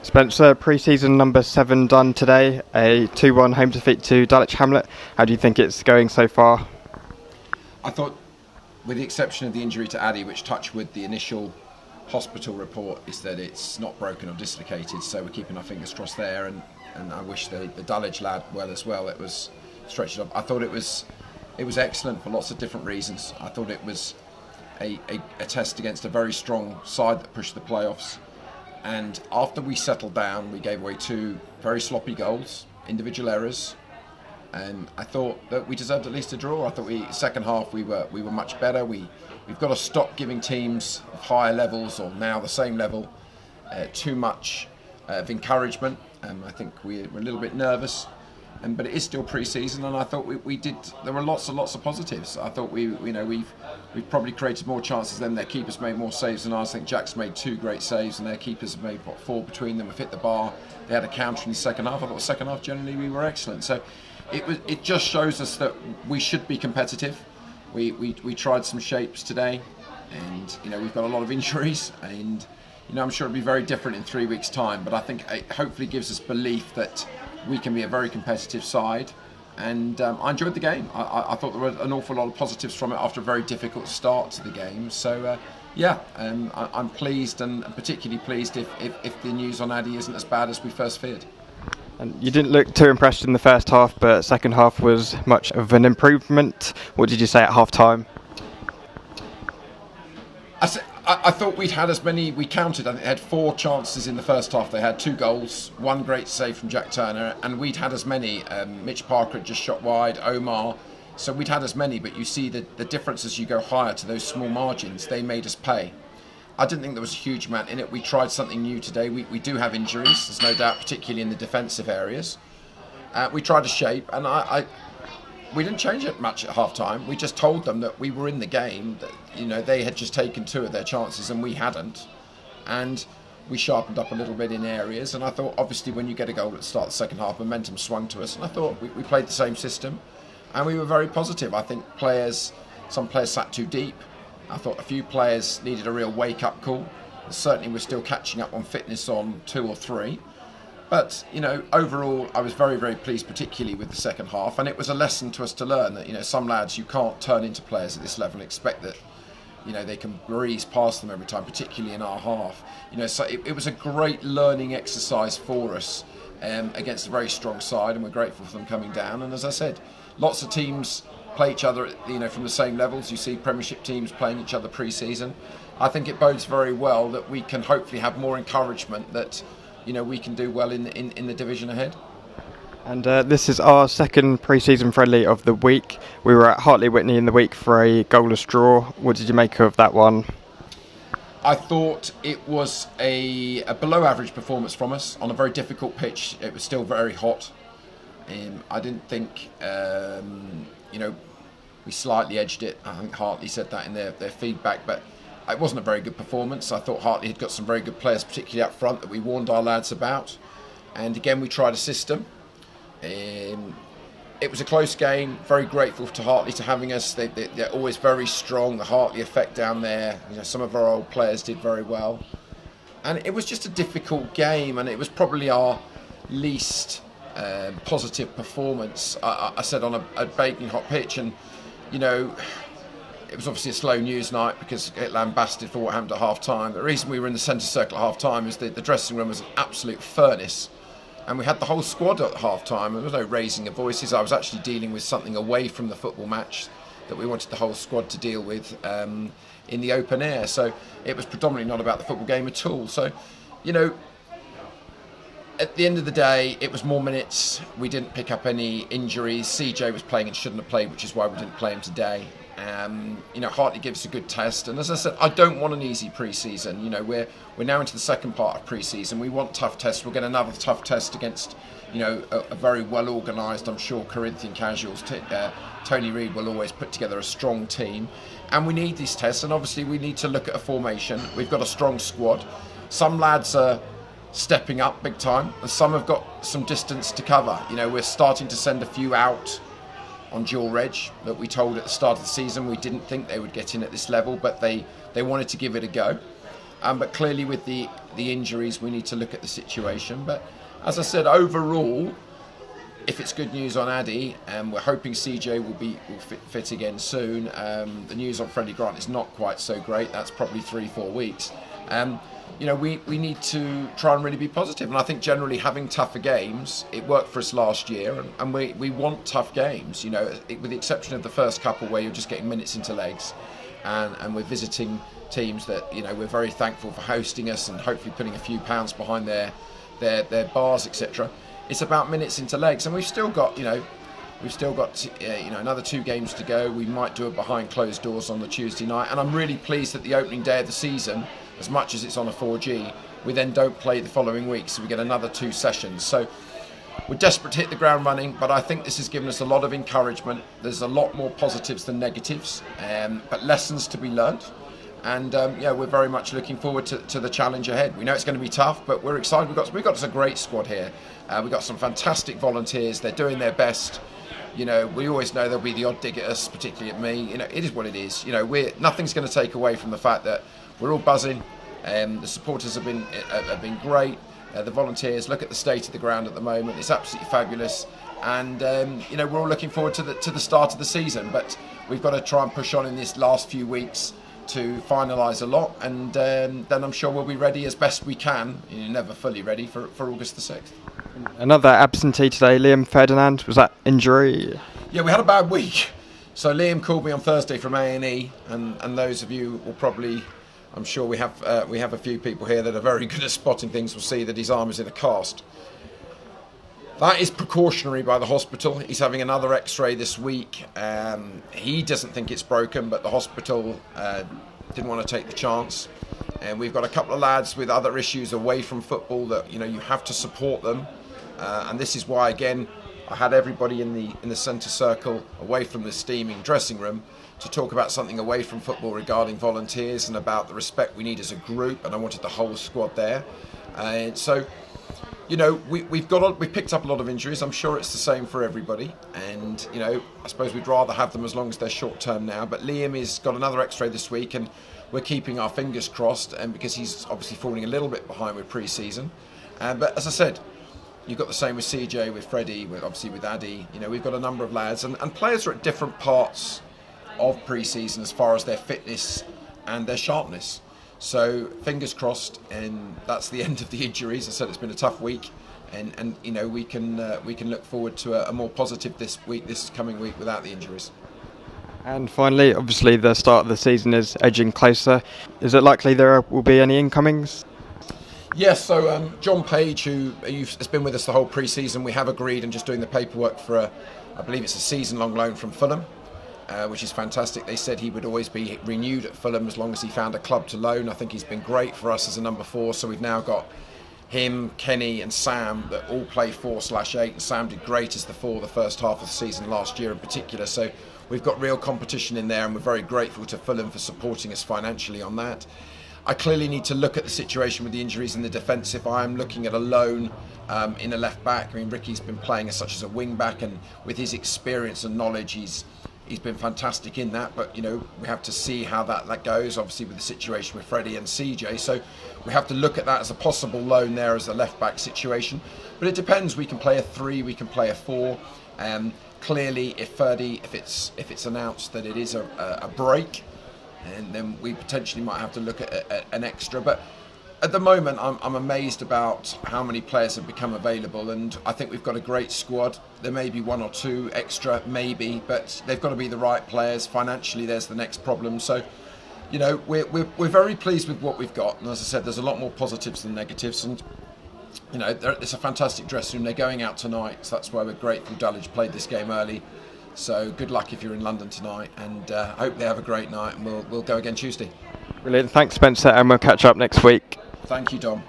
Spencer, pre-season number 7 done today, a 2-1 home defeat to Dulwich Hamlet. How do you think it's going so far? I thought, with the exception of the injury to Addy, which touched with the initial hospital report, is that it's not broken or dislocated, so we're keeping our fingers crossed there, and I wish the Dulwich lad well as well. It was stretched up. I thought it was excellent for lots of different reasons. I thought it was a test against a very strong side that pushed the playoffs. And after we settled down, we gave away 2 very sloppy goals, individual errors, and I thought that we deserved at least a draw. I thought second half we were much better. We've got to stop giving teams of higher levels, or now the same level, too much of encouragement. I think we're a little bit nervous, but it is still pre-season, and I thought we did. There were lots of positives. I thought we've probably created more chances than their keepers made more saves than ours. I think Jack's made 2 great saves, and their keepers have made 4 between them. Have hit the bar. They had a counter in the second half. I thought the second half generally we were excellent. So it just shows us that we should be competitive. We tried some shapes today, and we've got a lot of injuries, and I'm sure it'll be very different in 3 weeks' time. But I think it hopefully gives us belief that we can be a very competitive side, and I enjoyed the game. I thought there were an awful lot of positives from it after a very difficult start to the game. So I'm pleased, and particularly pleased if the news on Addy isn't as bad as we first feared. And you didn't look too impressed in the first half, but second half was much of an improvement. What did you say at half time? I thought we'd had as many. We counted. I think they had 4 chances in the first half. They had 2 goals, 1 great save from Jack Turner, and we'd had as many. Mitch Parker had just shot wide. Omar. So we'd had as many. But you see the difference as you go higher to those small margins. They made us pay. I didn't think there was a huge amount in it. We tried something new today. We do have injuries. There's no doubt, particularly in the defensive areas. We tried a shape, and we didn't change it much at half time. We just told them that we were in the game, that they had just taken 2 of their chances and we hadn't, and we sharpened up a little bit in areas. And I thought, obviously, when you get a goal at the start of the second half, momentum swung to us, and I thought we played the same system, and we were very positive. I think some players sat too deep. I thought a few players needed a real wake-up call. Certainly we're still catching up on fitness on 2 or 3. But, overall, I was very, very pleased, particularly with the second half. And it was a lesson to us to learn that, some lads, you can't turn into players at this level and expect that, they can breeze past them every time, particularly in our half. So it was a great learning exercise for us against a very strong side, and we're grateful for them coming down. And as I said, lots of teams play each other, from the same levels. You see Premiership teams playing each other pre-season. I think it bodes very well that we can hopefully have more encouragement that we can do well in the division ahead. And this is our second pre-season friendly of the week. We were at Hartley Whitney in the week for a goalless draw. What did you make of that one? I thought it was a below average performance from us on a very difficult pitch. It was still very hot. I didn't think, we slightly edged it. I think Hartley said that in their feedback, but it wasn't a very good performance. I thought Hartley had got some very good players, particularly up front, that we warned our lads about. And again, we tried a system. It was a close game. Very grateful to Hartley to having us. They're always very strong. The Hartley effect down there. Some of our old players did very well. And it was just a difficult game, and it was probably our least positive performance. I said on a baking hot pitch, and it was obviously a slow news night because it lambasted for what happened at half time. The reason we were in the centre circle at half time is that the dressing room was an absolute furnace, and we had the whole squad at half time. There was no raising of voices. I was actually dealing with something away from the football match that we wanted the whole squad to deal with in the open air. So it was predominantly not about the football game at all. So, at the end of the day, it was more minutes. We didn't pick up any injuries. CJ was playing and shouldn't have played, which is why we didn't play him today. Hartley gives us a good test, and as I said, I don't want an easy pre-season. We're now into the second part of pre-season. We want tough tests. We'll get another tough test against a very well organised, I'm sure, Corinthian Casuals. Tony Reid will always put together a strong team, and we need these tests. And obviously we need to look at a formation. We've got a strong squad. Some lads are stepping up big time, and some have got some distance to cover. We're starting to send a few out on dual reg that we told at the start of the season we didn't think they would get in at this level, but they wanted to give it a go. But clearly with the injuries, we need to look at the situation. But as I said, overall, if it's good news on Addy, we're hoping CJ will fit again soon. The news on Freddie Grant is not quite so great. That's probably 3-4 weeks. We need to try and really be positive. And I think generally having tougher games, it worked for us last year, and we want tough games. With the exception of the first couple where you're just getting minutes into legs, and we're visiting teams that we're very thankful for hosting us and hopefully putting a few pounds behind their bars, etc. It's about minutes into legs, and we've still got another 2 games to go. We might do it behind closed doors on the Tuesday night, and I'm really pleased that the opening day of the season, as much as it's on a 4G, we then don't play the following week, so we get another 2 sessions. So we're desperate to hit the ground running, but I think this has given us a lot of encouragement. There's a lot more positives than negatives, but lessons to be learned. And we're very much looking forward to the challenge ahead. We know it's going to be tough, but we're excited. We've got a great squad here. We've got some fantastic volunteers. They're doing their best. We always know there'll be the odd dig at us, particularly at me. It is what it is. Nothing's going to take away from the fact that we're all buzzing. The supporters have been great. The volunteers, look at the state of the ground at the moment. It's absolutely fabulous. And we're all looking forward to the start of the season. But we've got to try and push on in this last few weeks to finalise a lot, and then I'm sure we'll be ready as best we can. Never fully ready for August the 6th. Another absentee today, Liam Ferdinand. Was that injury? Yeah, we had a bad week. So Liam called me on Thursday from A&E, and those of you will probably, I'm sure we have a few people here that are very good at spotting things, will see that his arm is in a cast. That is precautionary by the hospital. He's having another x-ray this week. He doesn't think it's broken, but the hospital didn't want to take the chance. And we've got a couple of lads with other issues away from football that you have to support them. And this is why, again, I had everybody in the centre circle away from the steaming dressing room to talk about something away from football regarding volunteers and about the respect we need as a group. And I wanted the whole squad there. We've picked up a lot of injuries. I'm sure it's the same for everybody, and I suppose we'd rather have them as long as they're short term now. But Liam has got another X-ray this week, and we're keeping our fingers crossed, and because he's obviously falling a little bit behind with pre-season. But as I said, you've got the same with CJ, with Freddie, obviously with Addy. We've got a number of lads, and players are at different parts of pre-season as far as their fitness and their sharpness. So fingers crossed, and that's the end of the injuries. I said it's been a tough week, and we can look forward to a more positive this coming week without the injuries. And finally, obviously the start of the season is edging closer. Is it likely there will be any incomings? Yes, so John Page, who has been with us the whole pre-season, we have agreed and just doing the paperwork for I believe it's a season-long loan from Fulham. Which is fantastic. They said he would always be renewed at Fulham as long as he found a club to loan. I think he's been great for us as a number 4. So we've now got him, Kenny and Sam that all play 4/8. And Sam did great as the 4 the first half of the season last year in particular. So we've got real competition in there, and we're very grateful to Fulham for supporting us financially on that. I clearly need to look at the situation with the injuries in the defence. If I'm looking at a loan in a left back, I mean, Ricky's been playing as such as a wing back, and with his experience and knowledge, he's been fantastic in that, but we have to see how that goes, obviously with the situation with Freddie and CJ. So we have to look at that as a possible loan there as a left back situation. But it depends. We can play a 3, we can play a 4. Clearly, if it's announced that it is a break, and then we potentially might have to look at an extra. But at the moment, I'm amazed about how many players have become available, and I think we've got a great squad. There may be 1 or 2 extra, maybe, but they've got to be the right players. Financially, there's the next problem. So, we're very pleased with what we've got. And as I said, there's a lot more positives than negatives. And it's a fantastic dressing room. They're going out tonight, so that's why we're grateful Dulwich played this game early. So good luck if you're in London tonight, and I hope they have a great night. And we'll go again Tuesday. Brilliant. Thanks, Spencer, and we'll catch up next week. Thank you, Dom.